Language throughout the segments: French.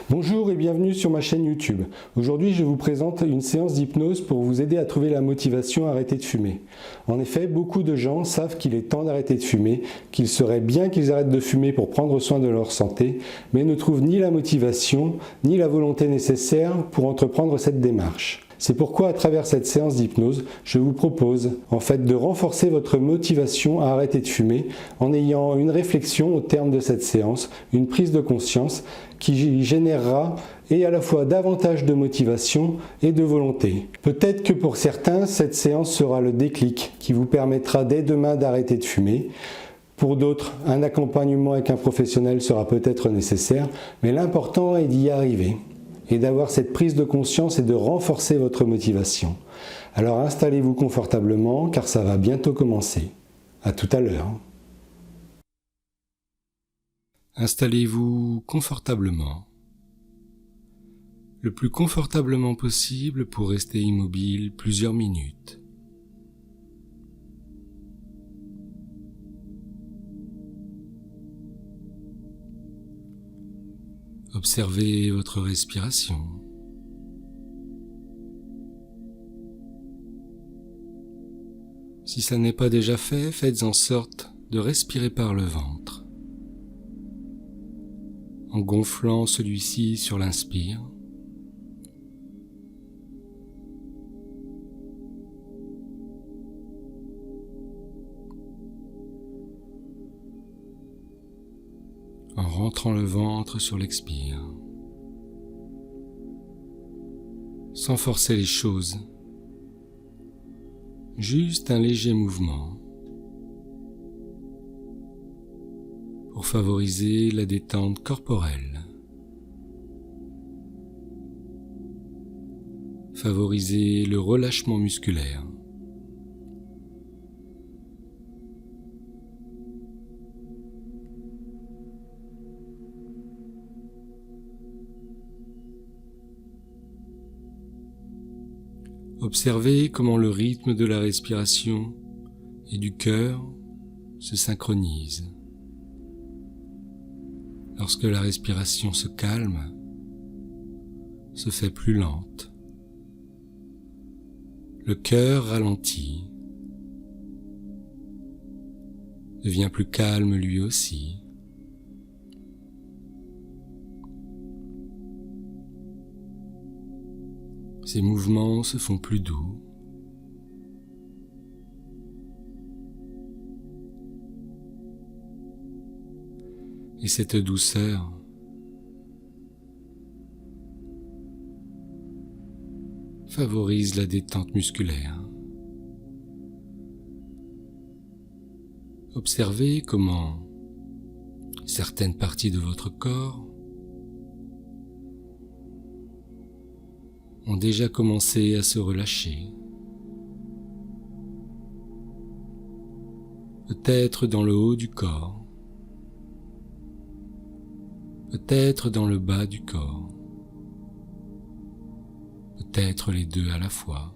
Bonjour et bienvenue sur ma chaîne YouTube. Aujourd'hui, je vous présente une séance d'hypnose pour vous aider à trouver la motivation à arrêter de fumer. En effet, beaucoup de gens savent qu'il est temps d'arrêter de fumer, qu'il serait bien qu'ils arrêtent de fumer pour prendre soin de leur santé, mais ne trouvent ni la motivation, ni la volonté nécessaire pour entreprendre cette démarche. C'est pourquoi à travers cette séance d'hypnose, je vous propose en fait de renforcer votre motivation à arrêter de fumer en ayant une réflexion au terme de cette séance, une prise de conscience qui générera et à la fois davantage de motivation et de volonté. Peut-être que pour certains, cette séance sera le déclic qui vous permettra dès demain d'arrêter de fumer. Pour d'autres, un accompagnement avec un professionnel sera peut-être nécessaire, mais l'important est d'y arriver et d'avoir cette prise de conscience et de renforcer votre motivation. Alors installez-vous confortablement car ça va bientôt commencer. À tout à l'heure. Installez-vous confortablement. Le plus confortablement possible pour rester immobile plusieurs minutes. Observez votre respiration. Si ça n'est pas déjà fait, faites en sorte de respirer par le ventre, en gonflant celui-ci sur l'inspire, en rentrant le ventre sur l'expire, sans forcer les choses, juste un léger mouvement pour favoriser la détente corporelle, favoriser le relâchement musculaire. Observez comment le rythme de la respiration et du cœur se synchronise. Lorsque la respiration se calme, se fait plus lente, le cœur ralentit, devient plus calme lui aussi. Ces mouvements se font plus doux. Et cette douceur favorise la détente musculaire. Observez comment certaines parties de votre corps ont déjà commencé à se relâcher. Peut-être dans le haut du corps, peut-être dans le bas du corps, peut-être les deux à la fois.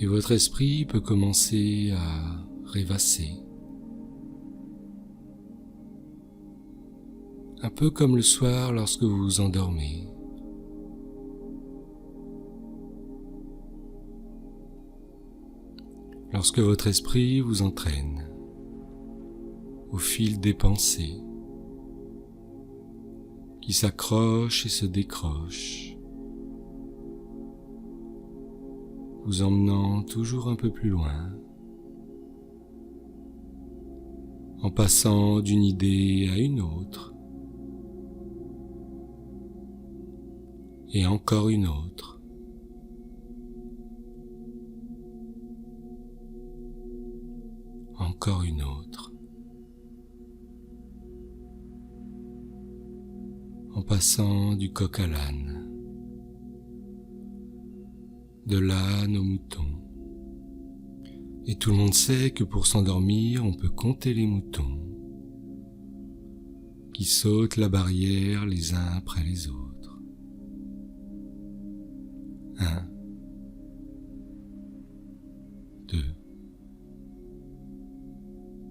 Et votre esprit peut commencer à rêvasser. Un peu comme le soir lorsque vous vous endormez. Lorsque votre esprit vous entraîne au fil des pensées qui s'accrochent et se décrochent, vous emmenant toujours un peu plus loin, en passant d'une idée à une autre, et encore une autre. Encore une autre. En passant du coq à l'âne, de l'âne au mouton. Et tout le monde sait que pour s'endormir, on peut compter les moutons qui sautent la barrière les uns après les autres. 1, 2,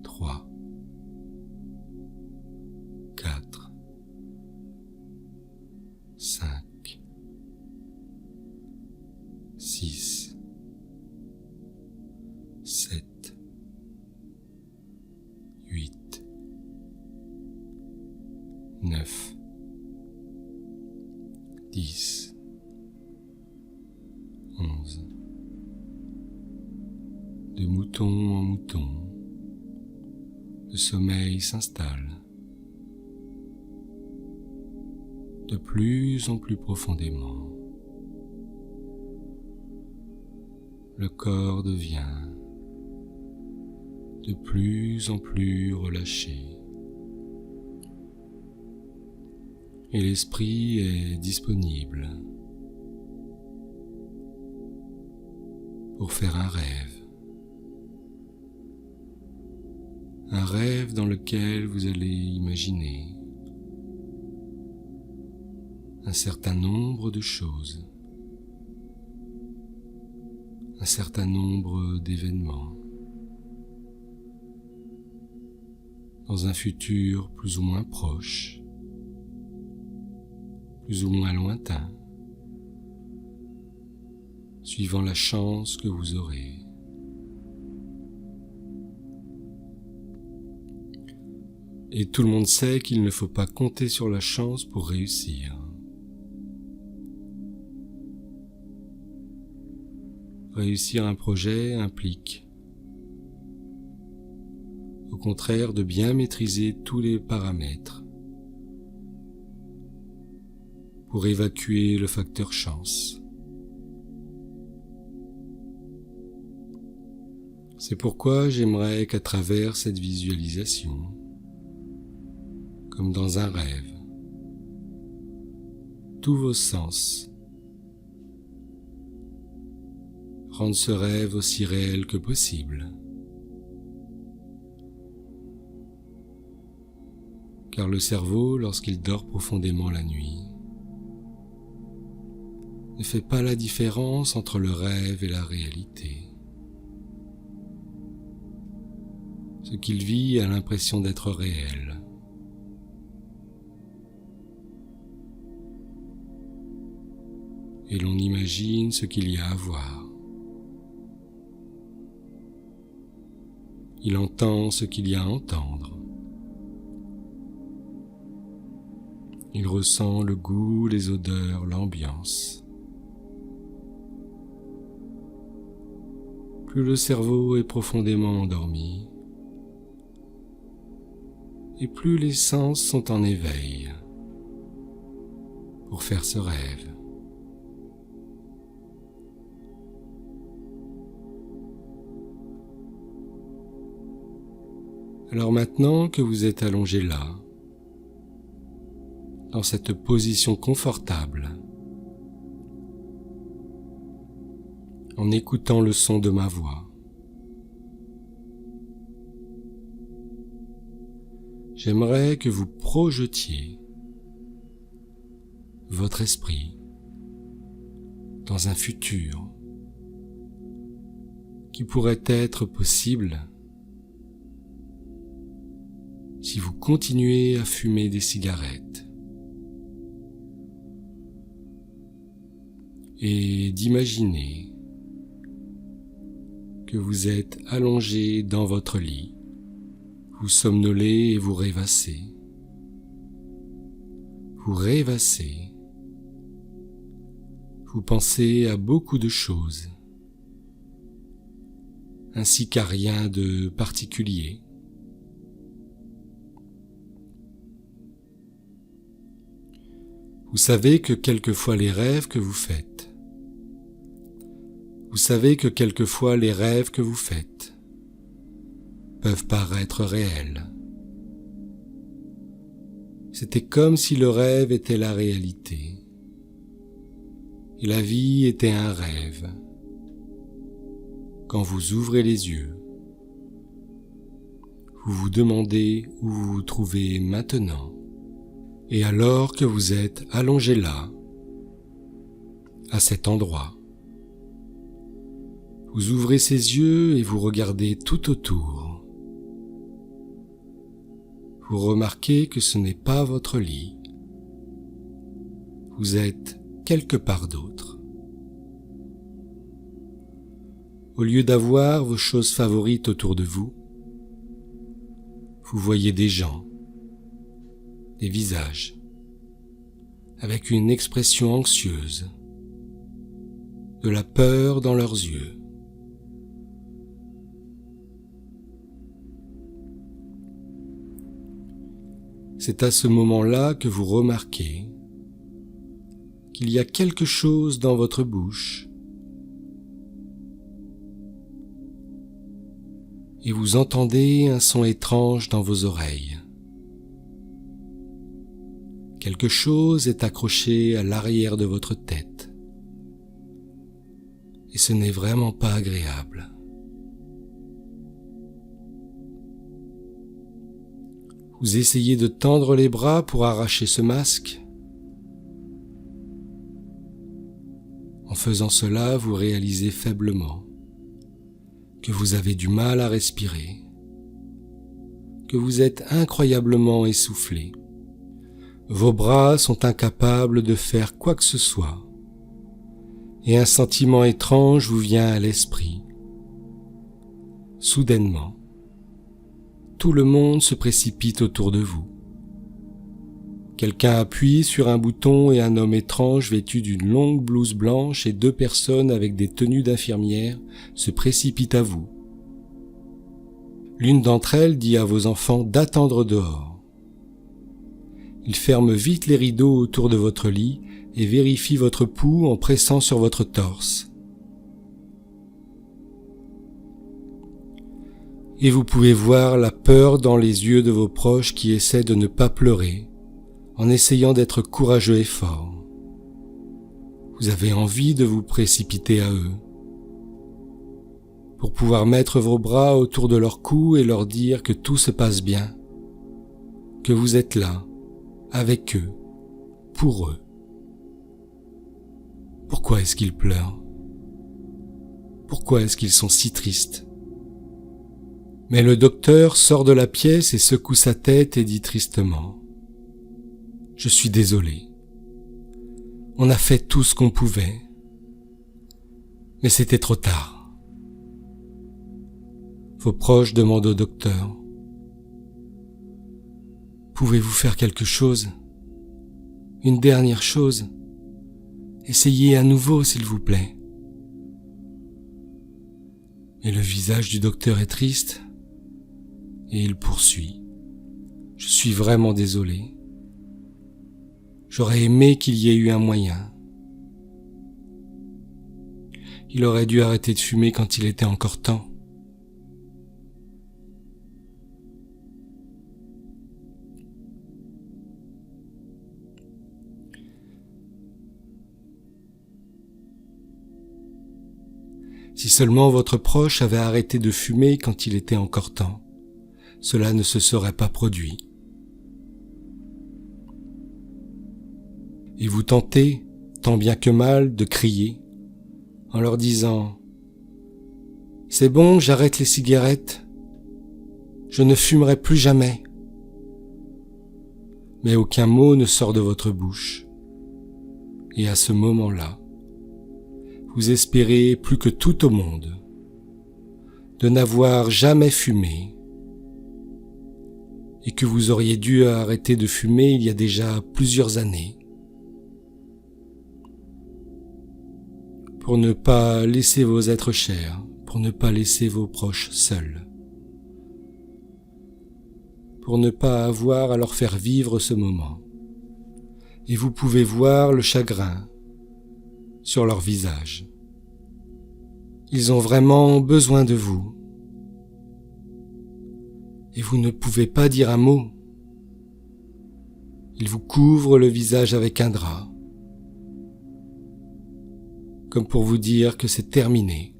3, 4, 5, 6, 7, 8, 9, 10, 11. De mouton en mouton, le sommeil s'installe de plus en plus profondément. Le corps devient de plus en plus relâché et l'esprit est disponible pour faire un rêve dans lequel vous allez imaginer un certain nombre de choses, un certain nombre d'événements, dans un futur plus ou moins proche, plus ou moins lointain, suivant la chance que vous aurez. Et tout le monde sait qu'il ne faut pas compter sur la chance pour réussir. Réussir un projet implique, au contraire, de bien maîtriser tous les paramètres pour évacuer le facteur chance. C'est pourquoi j'aimerais qu'à travers cette visualisation, comme dans un rêve, tous vos sens rendent ce rêve aussi réel que possible. Car le cerveau, lorsqu'il dort profondément la nuit, ne fait pas la différence entre le rêve et la réalité. Ce qu'il vit a l'impression d'être réel. Et l'on imagine ce qu'il y a à voir. Il entend ce qu'il y a à entendre. Il ressent le goût, les odeurs, l'ambiance. Plus le cerveau est profondément endormi, et plus les sens sont en éveil pour faire ce rêve. Alors maintenant que vous êtes allongé là, dans cette position confortable, en écoutant le son de ma voix, j'aimerais que vous projetiez votre esprit dans un futur qui pourrait être possible si vous continuez à fumer des cigarettes et d'imaginer que vous êtes allongé dans votre lit, vous somnolez et vous rêvassez. Vous rêvassez. Vous pensez à beaucoup de choses, ainsi qu'à rien de particulier. Vous savez que quelquefois les rêves que vous faites, peuvent paraître réels. C'était comme si le rêve était la réalité, et la vie était un rêve. Quand vous ouvrez les yeux, vous vous demandez où vous vous trouvez maintenant, et alors que vous êtes allongé là, à cet endroit, Vous ouvrez ses yeux et vous regardez tout autour. Vous remarquez que ce n'est pas votre lit. Vous êtes quelque part d'autre. Au lieu d'avoir vos choses favorites autour de vous, vous voyez des gens, des visages, avec une expression anxieuse, de la peur dans leurs yeux. C'est à ce moment-là que vous remarquez qu'il y a quelque chose dans votre bouche et vous entendez un son étrange dans vos oreilles. Quelque chose est accroché à l'arrière de votre tête et ce n'est vraiment pas agréable. Vous essayez de tendre les bras pour arracher ce masque. En faisant cela, vous réalisez faiblement que vous avez du mal à respirer, que vous êtes incroyablement essoufflé. Vos bras sont incapables de faire quoi que ce soit, et un sentiment étrange vous vient à l'esprit. Soudainement, tout le monde se précipite autour de vous. Quelqu'un appuie sur un bouton et un homme étrange vêtu d'une longue blouse blanche et 2 personnes avec des tenues d'infirmières se précipitent à vous. L'une d'entre elles dit à vos enfants d'attendre dehors. Ils ferment vite les rideaux autour de votre lit et vérifient votre pouls en pressant sur votre torse. Et vous pouvez voir la peur dans les yeux de vos proches qui essaient de ne pas pleurer, en essayant d'être courageux et fort. Vous avez envie de vous précipiter à eux, pour pouvoir mettre vos bras autour de leur cou et leur dire que tout se passe bien, que vous êtes là, avec eux, pour eux. Pourquoi est-ce qu'ils pleurent? Pourquoi est-ce qu'ils sont si tristes? Mais le docteur sort de la pièce et secoue sa tête et dit tristement « Je suis désolé. On a fait tout ce qu'on pouvait. Mais c'était trop tard. » Vos proches demandent au docteur « Pouvez-vous faire quelque chose? Une dernière chose? Essayez à nouveau, s'il vous plaît. » Et le visage du docteur est triste. Et il poursuit. « Je suis vraiment désolé. J'aurais aimé qu'il y ait eu un moyen. Il aurait dû arrêter de fumer quand il était encore temps. » Si seulement votre proche avait arrêté de fumer quand il était encore temps, cela ne se serait pas produit. Et vous tentez, tant bien que mal, de crier, en leur disant « C'est bon, j'arrête les cigarettes. Je ne fumerai plus jamais. » Mais aucun mot ne sort de votre bouche. Et à ce moment-là, vous espérez plus que tout au monde de n'avoir jamais fumé et que vous auriez dû arrêter de fumer il y a déjà plusieurs années pour ne pas laisser vos êtres chers, pour ne pas laisser vos proches seuls, pour ne pas avoir à leur faire vivre ce moment. Et vous pouvez voir le chagrin sur leur visage. Ils ont vraiment besoin de vous. Et vous ne pouvez pas dire un mot. Ils vous couvrent le visage avec un drap, comme pour vous dire que c'est terminé.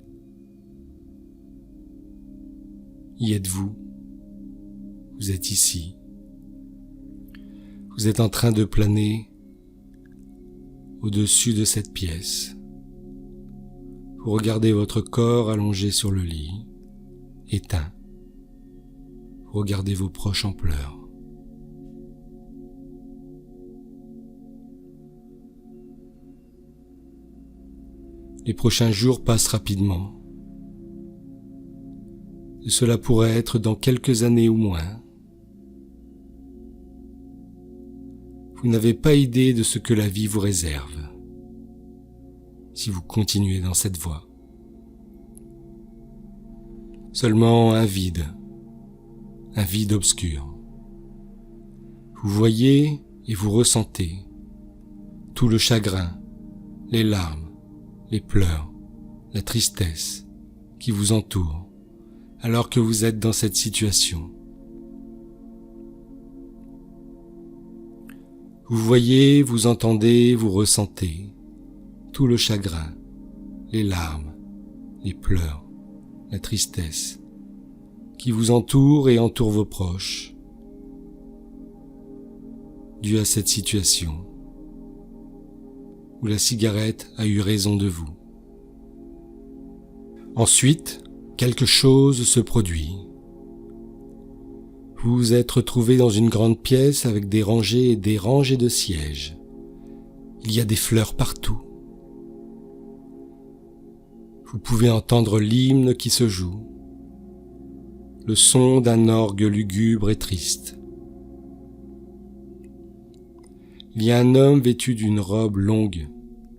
Y êtes-vous? Vous êtes ici. Vous êtes en train de planer au-dessus de cette pièce. Vous regardez votre corps allongé sur le lit, éteint. Vous regardez vos proches en pleurs. Les prochains jours passent rapidement. Et cela pourrait être dans quelques années ou moins. Vous n'avez pas idée de ce que la vie vous réserve si vous continuez dans cette voie. Seulement un vide obscur. Vous voyez et vous ressentez tout le chagrin, les larmes, les pleurs, la tristesse qui vous entoure alors que vous êtes dans cette situation. Vous voyez, vous entendez, vous ressentez tout le chagrin, les larmes, les pleurs, la tristesse qui vous entoure et entoure vos proches, dû à cette situation où la cigarette a eu raison de vous. Ensuite, quelque chose se produit. Vous vous êtes retrouvé dans une grande pièce avec des rangées et des rangées de sièges. Il y a des fleurs partout. Vous pouvez entendre l'hymne qui se joue, le son d'un orgue lugubre et triste. Il y a un homme vêtu d'une robe longue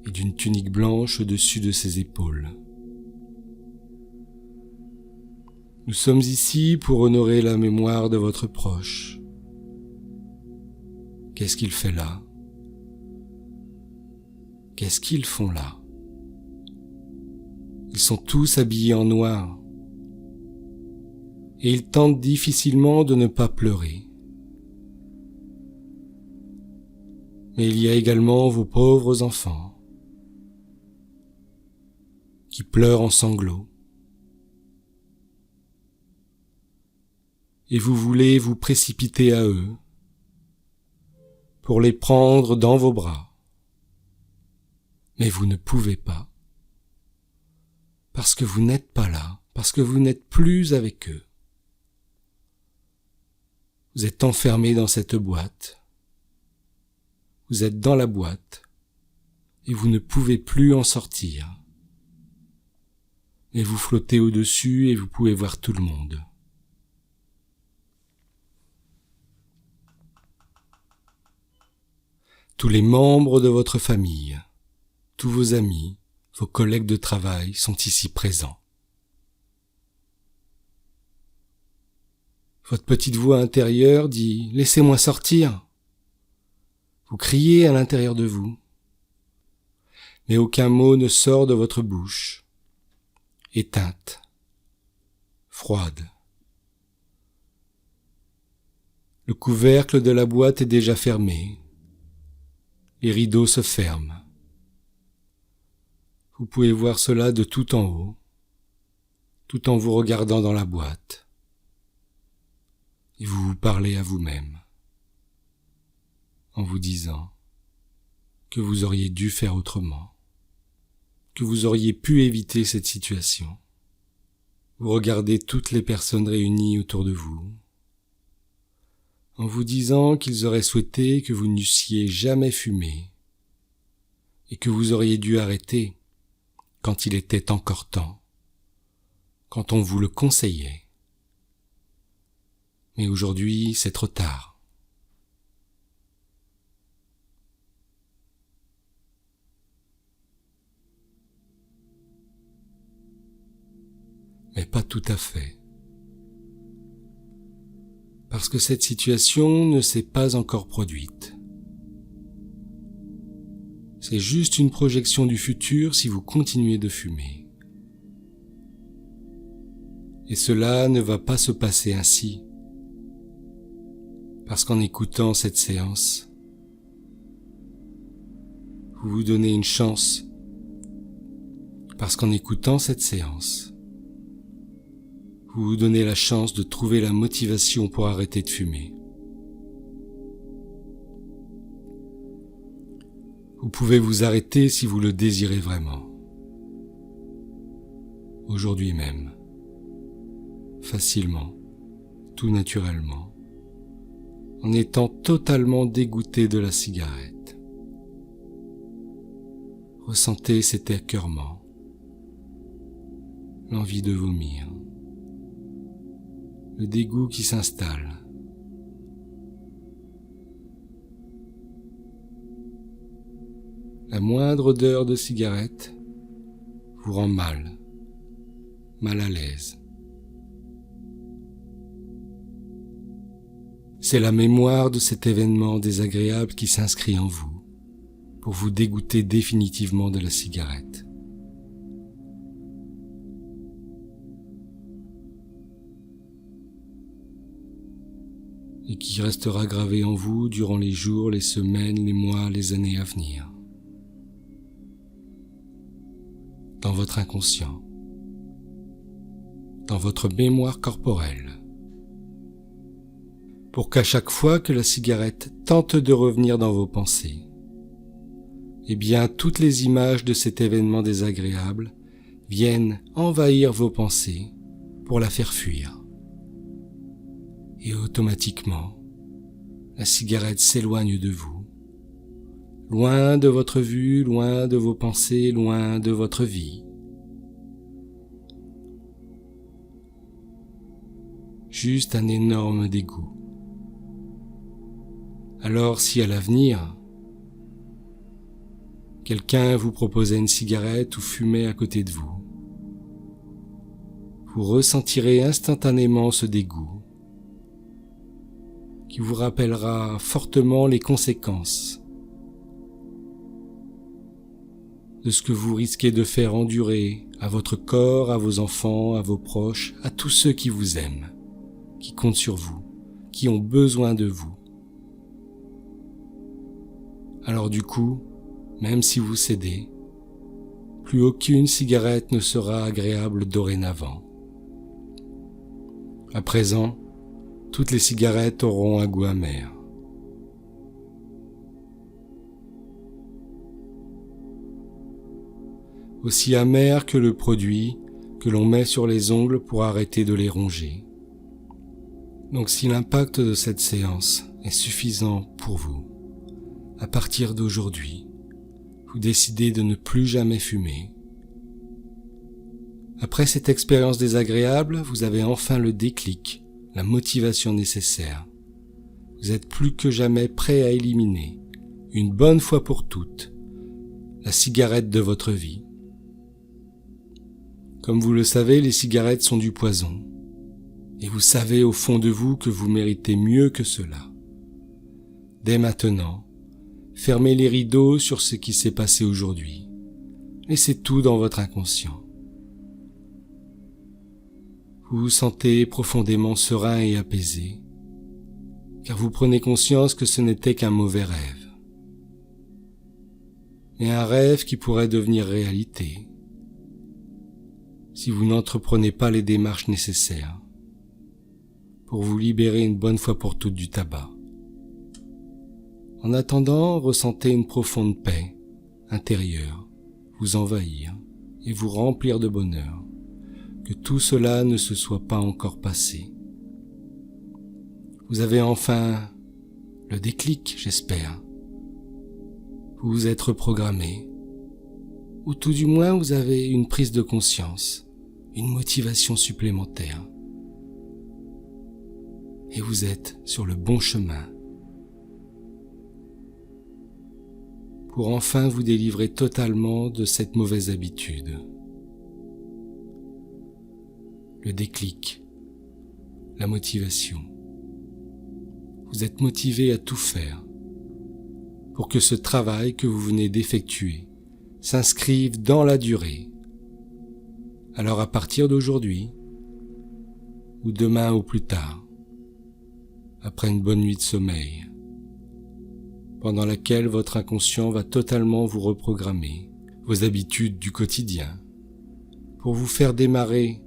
et d'une tunique blanche au-dessus de ses épaules. Nous sommes ici pour honorer la mémoire de votre proche. Qu'est-ce qu'il fait là? Qu'est-ce qu'ils font là? Ils sont tous habillés en noir. Et ils tentent difficilement de ne pas pleurer. Mais il y a également vos pauvres enfants qui pleurent en sanglots. Et vous voulez vous précipiter à eux pour les prendre dans vos bras. Mais vous ne pouvez pas. Parce que vous n'êtes pas là, parce que vous n'êtes plus avec eux. Vous êtes enfermé dans cette boîte. Vous êtes dans la boîte et vous ne pouvez plus en sortir. Mais vous flottez au-dessus et vous pouvez voir tout le monde. Tous les membres de votre famille, tous vos amis, vos collègues de travail sont ici présents. Votre petite voix intérieure dit « Laissez-moi sortir !» Vous criez à l'intérieur de vous, mais aucun mot ne sort de votre bouche, éteinte, froide. Le couvercle de la boîte est déjà fermé, les rideaux se ferment. Vous pouvez voir cela de tout en haut, tout en vous regardant dans la boîte. Et vous vous parlez à vous-même, en vous disant que vous auriez dû faire autrement, que vous auriez pu éviter cette situation. Vous regardez toutes les personnes réunies autour de vous, en vous disant qu'ils auraient souhaité que vous n'eussiez jamais fumé, et que vous auriez dû arrêter quand il était encore temps, quand on vous le conseillait. Mais aujourd'hui, c'est trop tard. Mais pas tout à fait. Parce que cette situation ne s'est pas encore produite. C'est juste une projection du futur si vous continuez de fumer. Et cela ne va pas se passer ainsi. Parce qu'en écoutant cette séance, vous vous donnez une chance. Parce qu'en écoutant cette séance, vous vous donnez la chance de trouver la motivation pour arrêter de fumer. Vous pouvez vous arrêter si vous le désirez vraiment. aujourd'hui même, facilement, tout naturellement, en étant totalement dégoûté de la cigarette. Ressentez cet écœurement, l'envie de vomir, le dégoût qui s'installe. La moindre odeur de cigarette vous rend mal à l'aise. C'est la mémoire de cet événement désagréable qui s'inscrit en vous pour vous dégoûter définitivement de la cigarette. Et qui restera gravé en vous durant les jours, les semaines, les mois, les années à venir. Dans votre inconscient, dans votre mémoire corporelle, pour qu'à chaque fois que la cigarette tente de revenir dans vos pensées, eh bien toutes les images de cet événement désagréable viennent envahir vos pensées pour la faire fuir. Et automatiquement, la cigarette s'éloigne de vous, loin de votre vue, loin de vos pensées, loin de votre vie. Juste un énorme dégoût. Alors si à l'avenir, quelqu'un vous proposait une cigarette ou fumait à côté de vous, vous ressentirez instantanément ce dégoût qui vous rappellera fortement les conséquences de ce que vous risquez de faire endurer à votre corps, à vos enfants, à vos proches, à tous ceux qui vous aiment, qui comptent sur vous, qui ont besoin de vous. Alors du coup, même si vous cédez, plus aucune cigarette ne sera agréable dorénavant. À présent, toutes les cigarettes auront un goût amer. Aussi amer que le produit que l'on met sur les ongles pour arrêter de les ronger. Donc si l'impact de cette séance est suffisant pour vous, à partir d'aujourd'hui, vous décidez de ne plus jamais fumer. Après cette expérience désagréable, vous avez enfin le déclic, la motivation nécessaire. Vous êtes plus que jamais prêt à éliminer, une bonne fois pour toutes, la cigarette de votre vie. Comme vous le savez, les cigarettes sont du poison. Et vous savez au fond de vous que vous méritez mieux que cela. Dès maintenant, fermez les rideaux sur ce qui s'est passé aujourd'hui. Laissez tout dans votre inconscient. Vous vous sentez profondément serein et apaisé, car vous prenez conscience que ce n'était qu'un mauvais rêve. Mais un rêve qui pourrait devenir réalité, si vous n'entreprenez pas les démarches nécessaires pour vous libérer une bonne fois pour toutes du tabac. En attendant, ressentez une profonde paix intérieure vous envahir et vous remplir de bonheur, que tout cela ne se soit pas encore passé. Vous avez enfin le déclic, j'espère. Vous vous êtes reprogrammé, ou tout du moins vous avez une prise de conscience, une motivation supplémentaire. Et vous êtes sur le bon chemin pour enfin vous délivrer totalement de cette mauvaise habitude. Le déclic, la motivation. Vous êtes motivé à tout faire pour que ce travail que vous venez d'effectuer s'inscrive dans la durée. Alors à partir d'aujourd'hui, ou demain ou plus tard, après une bonne nuit de sommeil, pendant laquelle votre inconscient va totalement vous reprogrammer vos habitudes du quotidien, pour vous faire démarrer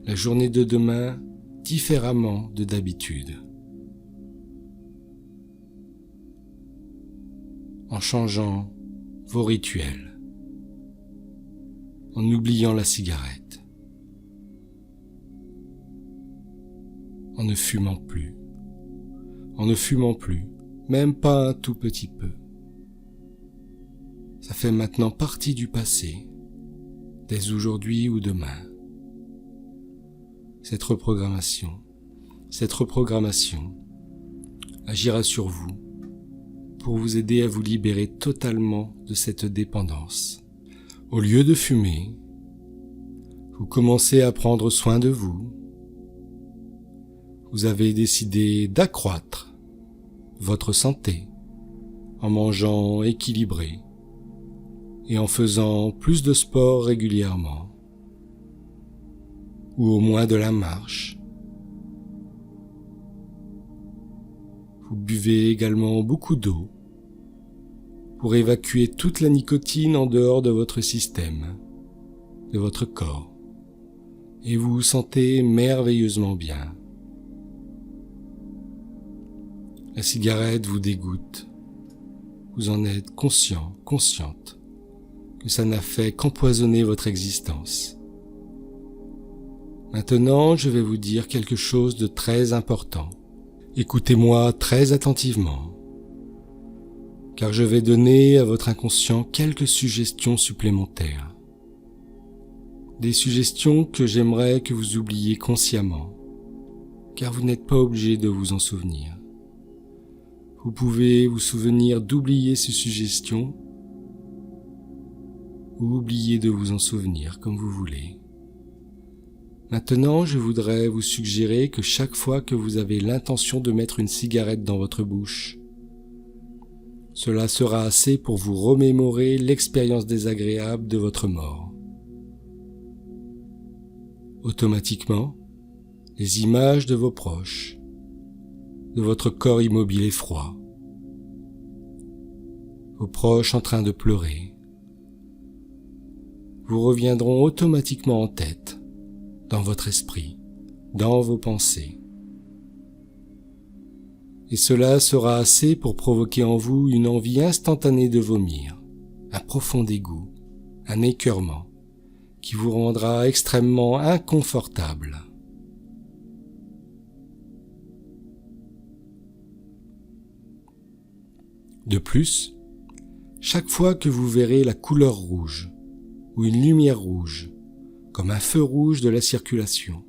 la journée de demain différemment de d'habitude, en changeant vos rituels, en oubliant la cigarette, en ne fumant plus. En ne fumant plus, même pas un tout petit peu. Ça fait maintenant partie du passé, dès aujourd'hui ou demain. Cette reprogrammation agira sur vous pour vous aider à vous libérer totalement de cette dépendance. Au lieu de fumer, vous commencez à prendre soin de vous. Vous avez décidé d'accroître votre santé en mangeant équilibré et en faisant plus de sport régulièrement, ou au moins de la marche. Vous buvez également beaucoup d'eau pour évacuer toute la nicotine en dehors de votre système, de votre corps, et vous vous sentez merveilleusement bien. La cigarette vous dégoûte, vous en êtes conscient, consciente, que ça n'a fait qu'empoisonner votre existence. Maintenant, je vais vous dire quelque chose de très important. Écoutez-moi très attentivement, car je vais donner à votre inconscient quelques suggestions supplémentaires. Des suggestions que j'aimerais que vous oubliez consciemment, car vous n'êtes pas obligé de vous en souvenir. Vous pouvez vous souvenir d'oublier ces suggestions ou oublier de vous en souvenir comme vous voulez. Maintenant, je voudrais vous suggérer que chaque fois que vous avez l'intention de mettre une cigarette dans votre bouche, cela sera assez pour vous remémorer l'expérience désagréable de votre mort. Automatiquement, les images de vos proches, de votre corps immobile et froid, vos proches en train de pleurer, vous reviendront automatiquement en tête, dans votre esprit, dans vos pensées. Et cela sera assez pour provoquer en vous une envie instantanée de vomir, un profond dégoût, un écœurement, qui vous rendra extrêmement inconfortable. De plus, chaque fois que vous verrez la couleur rouge, ou une lumière rouge, comme un feu rouge de la circulation,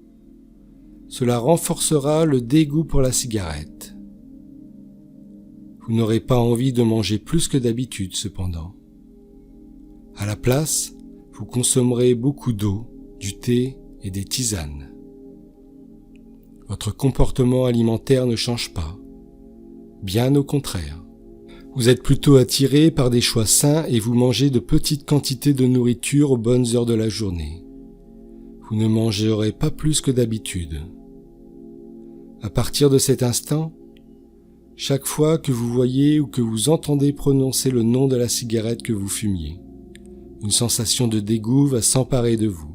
cela renforcera le dégoût pour la cigarette. Vous n'aurez pas envie de manger plus que d'habitude cependant. À la place, vous consommerez beaucoup d'eau, du thé et des tisanes. Votre comportement alimentaire ne change pas, bien au contraire. Vous êtes plutôt attiré par des choix sains et vous mangez de petites quantités de nourriture aux bonnes heures de la journée. Vous ne mangerez pas plus que d'habitude. À partir de cet instant, chaque fois que vous voyez ou que vous entendez prononcer le nom de la cigarette que vous fumiez, une sensation de dégoût va s'emparer de vous.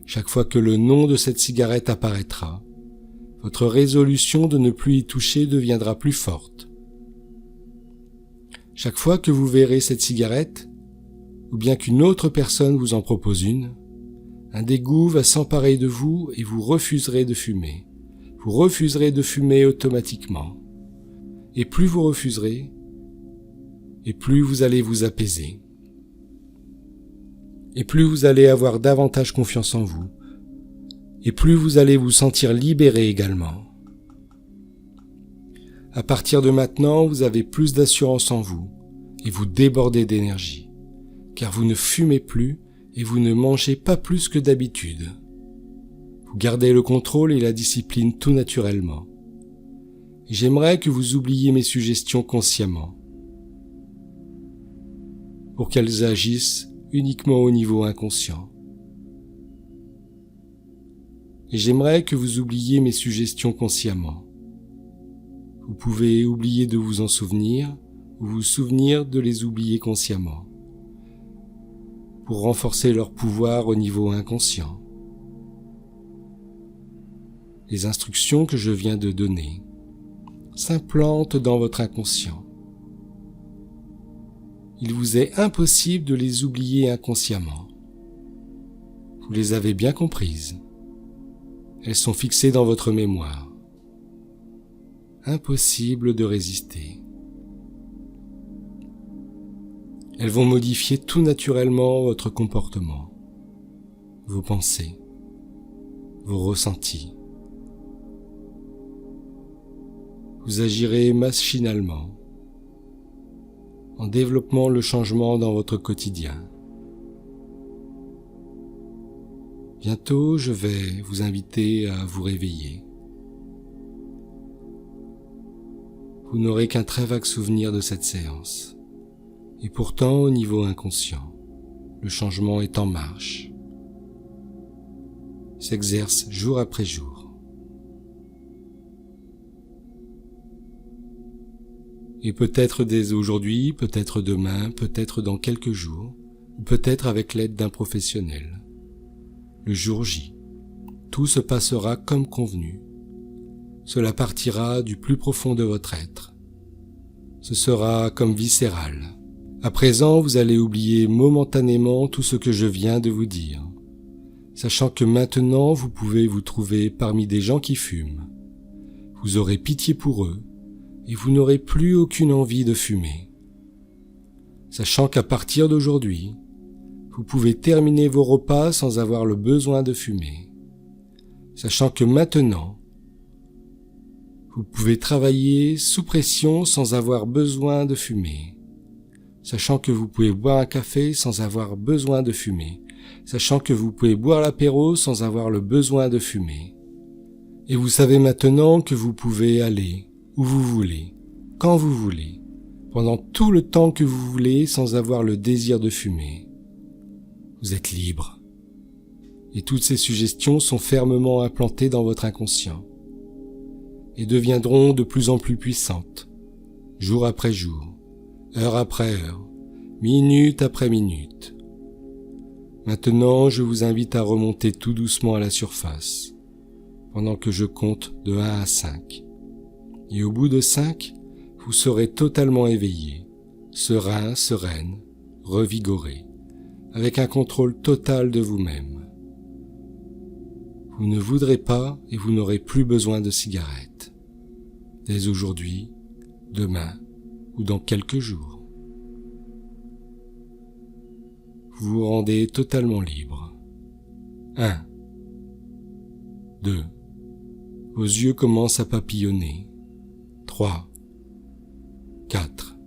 Chaque fois que le nom de cette cigarette apparaîtra, votre résolution de ne plus y toucher deviendra plus forte. Chaque fois que vous verrez cette cigarette, ou bien qu'une autre personne vous en propose une, un dégoût va s'emparer de vous et vous refuserez de fumer. Vous refuserez de fumer automatiquement. Et plus vous refuserez, et plus vous allez vous apaiser. Et plus vous allez avoir davantage confiance en vous. Et plus vous allez vous sentir libéré également. À partir de maintenant, vous avez plus d'assurance en vous et vous débordez d'énergie, car vous ne fumez plus et vous ne mangez pas plus que d'habitude. Vous gardez le contrôle et la discipline tout naturellement. Et j'aimerais que vous oubliez mes suggestions consciemment, pour qu'elles agissent uniquement au niveau inconscient. Et j'aimerais que vous oubliez mes suggestions consciemment. Vous pouvez oublier de vous en souvenir ou vous souvenir de les oublier consciemment pour renforcer leur pouvoir au niveau inconscient. Les instructions que je viens de donner s'implantent dans votre inconscient. Il vous est impossible de les oublier inconsciemment. Vous les avez bien comprises. Elles sont fixées dans votre mémoire. impossible de résister. Elles vont modifier tout naturellement votre comportement, vos pensées, vos ressentis. Vous agirez machinalement en développant le changement dans votre quotidien. Bientôt, je vais vous inviter à vous réveiller. Vous n'aurez qu'un très vague souvenir de cette séance. Et pourtant, au niveau inconscient, le changement est en marche. Il s'exerce jour après jour. Et peut-être dès aujourd'hui, peut-être demain, peut-être dans quelques jours, ou peut-être avec l'aide d'un professionnel. Le jour J, tout se passera comme convenu. Cela partira du plus profond de votre être. Ce sera comme viscéral. À présent, vous allez oublier momentanément tout ce que je viens de vous dire, sachant que maintenant vous pouvez vous trouver parmi des gens qui fument. Vous aurez pitié pour eux et vous n'aurez plus aucune envie de fumer. Sachant qu'à partir d'aujourd'hui, vous pouvez terminer vos repas sans avoir le besoin de fumer. Sachant que maintenant, vous pouvez travailler sous pression sans avoir besoin de fumer. Sachant que vous pouvez boire un café sans avoir besoin de fumer. Sachant que vous pouvez boire l'apéro sans avoir le besoin de fumer. Et vous savez maintenant que vous pouvez aller où vous voulez, quand vous voulez, pendant tout le temps que vous voulez sans avoir le désir de fumer. Vous êtes libre. Et toutes ces suggestions sont fermement implantées dans votre inconscient et deviendront de plus en plus puissantes, jour après jour, heure après heure, minute après minute. Maintenant, je vous invite à remonter tout doucement à la surface, pendant que je compte de 1 à 5. Et au bout de 5, vous serez totalement éveillé, serein, sereine, revigoré, avec un contrôle total de vous-même. Vous ne voudrez pas et vous n'aurez plus besoin de cigarettes, dès aujourd'hui, demain ou dans quelques jours. Vous vous rendez totalement libre. 1. 2. Vos yeux commencent à papillonner. 3. 4.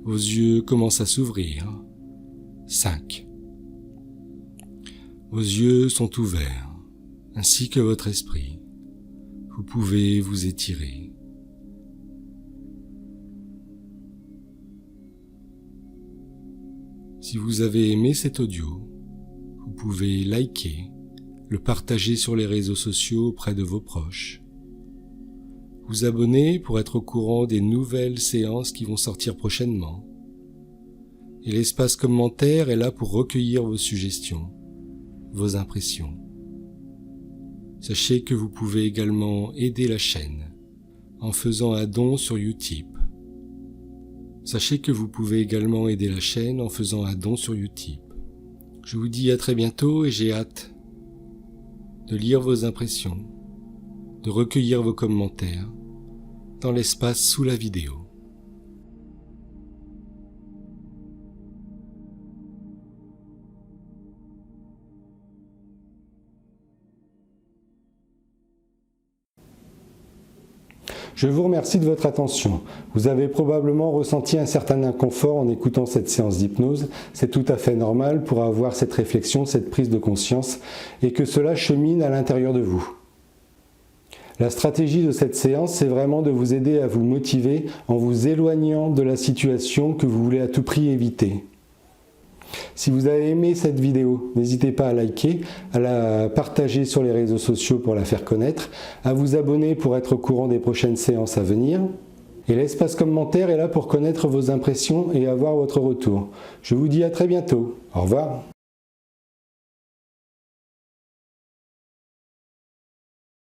Vos yeux commencent à s'ouvrir. 5. Vos yeux sont ouverts, ainsi que votre esprit. Vous pouvez vous étirer. Si vous avez aimé cet audio, vous pouvez liker, le partager sur les réseaux sociaux auprès de vos proches, vous abonner pour être au courant des nouvelles séances qui vont sortir prochainement. Et l'espace commentaire est là pour recueillir vos suggestions, vos impressions. Sachez que vous pouvez également aider la chaîne en faisant un don sur Utip. Sachez que vous pouvez également aider la chaîne en faisant un don sur Utip. Je vous dis à très bientôt et j'ai hâte de lire vos impressions, de recueillir vos commentaires dans l'espace sous la vidéo. Je vous remercie de votre attention. Vous avez probablement ressenti un certain inconfort en écoutant cette séance d'hypnose. C'est tout à fait normal pour avoir cette réflexion, cette prise de conscience et que cela chemine à l'intérieur de vous. La stratégie de cette séance, c'est vraiment de vous aider à vous motiver en vous éloignant de la situation que vous voulez à tout prix éviter. Si vous avez aimé cette vidéo, n'hésitez pas à liker, à la partager sur les réseaux sociaux pour la faire connaître, à vous abonner pour être au courant des prochaines séances à venir. Et l'espace commentaire est là pour connaître vos impressions et avoir votre retour. Je vous dis à très bientôt. Au revoir.